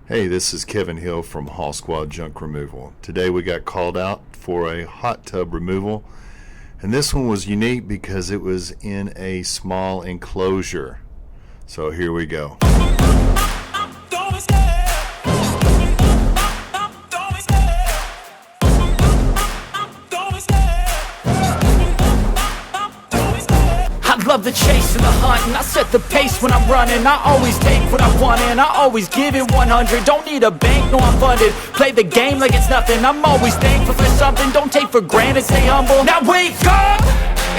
Hey, this is Kevin Hill from Hall Squad Junk Removal. Today we got called out for a hot tub removal, and this one was unique because it was in a small enclosure. So here we go. I love the chase and the hunt, and I set the pace when I'm running. I always take what I want and I always give it 100. Don't need a bank, no I'm funded. Play the game like it's nothing. I'm always thankful for something. Don't take for granted, stay humble. Now wake up!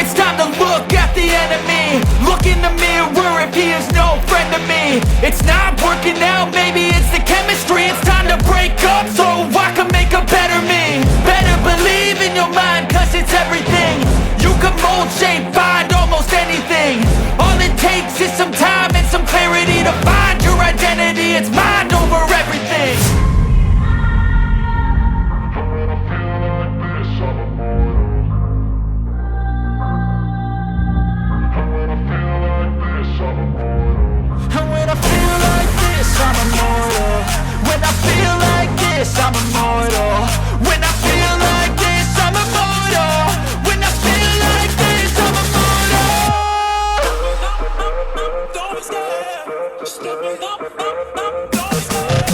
It's time to look at the enemy. Look in the mirror if he is no friend to me. It's not working out, maybe it's the chemistry. It's time to break up so I can make a better me. Better believe in your mind, cause it's everything. You can mold, shape, find almost anything. All it takes is some time and some clarity to find your identity. It's mind over everything. And when I feel like this, I'm immortal. When I feel like this, I'm immortal. When I feel like this, I'm immortal. When I feel like this, I'm immortal. Don't be scared. Just step it up. Don't be scared.